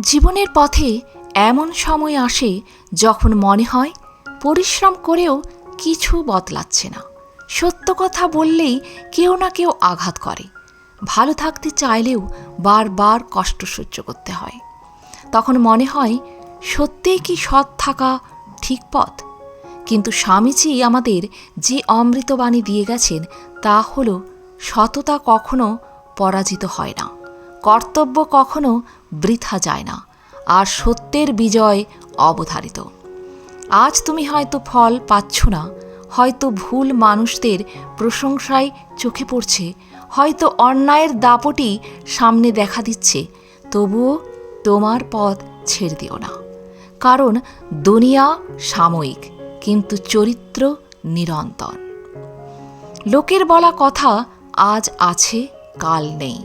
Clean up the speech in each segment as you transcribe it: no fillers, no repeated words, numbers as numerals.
জীবনের পথে এমন সময় আসে যখন মনে হয় পরিশ্রম করেও কিছু বদলাচ্ছে না। সত্য কথা বললেই কেউ না কেউ আঘাত করে। ভালো থাকতে চাইলেও বারবার কষ্ট সহ্য করতে হয়। তখন মনে হয় সত্যিই কি সৎ থাকা ঠিক পথ? কিন্তু স্বামীজি আমাদের যে অমৃতবাণী দিয়ে গেছেন তা হল, সততা কখনো পরাজিত হয় না, কর্তব্য কখনো বৃথা যায় না, আর সত্যের বিজয় অবধারিত। আজ তুমি হয়তো ফল পাচ্ছ না, হয়তো ভুল মানুষদের প্রশংসায় চোখে পড়ছে, হয়তো অন্যায়ের দাপটই সামনে দেখা দিচ্ছে, তবুও তোমার পথ ছেড়ে দিও না। কারণ দুনিয়া সাময়িক, কিন্তু চরিত্র নিরন্তর। লোকের বলা কথা আজ আছে, কাল নেই,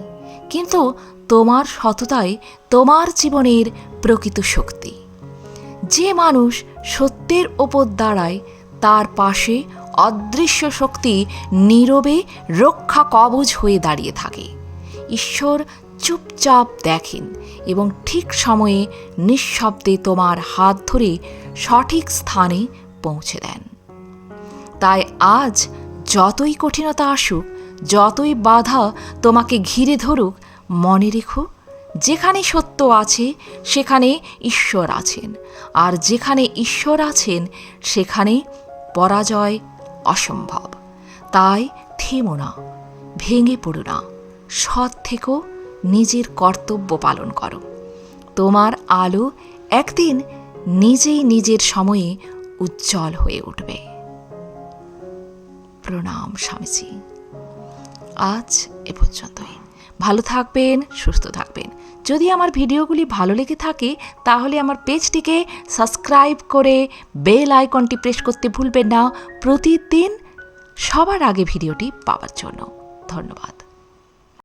কিন্তু তোমার সততাই তোমার জীবনের প্রকৃত শক্তি। যে মানুষ সত্যের ওপর দাঁড়ায় তার পাশে অদৃশ্য শক্তি নীরবে রক্ষা কবচ হয়ে দাঁড়িয়ে থাকে। ঈশ্বর চুপচাপ দেখেন এবং ঠিক সময়ে নিঃশব্দে তোমার হাত ধরে সঠিক স্থানে পৌঁছে দেন। তাই আজ যতই কঠিনতা আসুক, যতই বাধা তোমাকে ঘিরে ধরুক, মনে রেখো, যেখানে সত্য আছে সেখানে ঈশ্বর আছেন, আর যেখানে ঈশ্বর আছেন সেখানে পরাজয় অসম্ভব। তাই থেমো না, ভেঙে পড়ো না, সৎ থেকো, নিজের কর্তব্য পালন করো। তোমার আলো একদিন নিজেই নিজের সময়ে উজ্জ্বল হয়ে উঠবে। প্রণাম স্বামীজি। আজ এ পর্যন্তই। ভালো থাকবেন, সুস্থ থাকবেন। যদি আমার ভিডিওগুলি ভালো লেগে থাকে তাহলে আমার পেজটিকে সাবস্ক্রাইব করে বেল আইকনটি প্রেস করতে ভুলবেন না, প্রতিদিন সবার আগে ভিডিওটি পাওয়ার জন্য। ধন্যবাদ।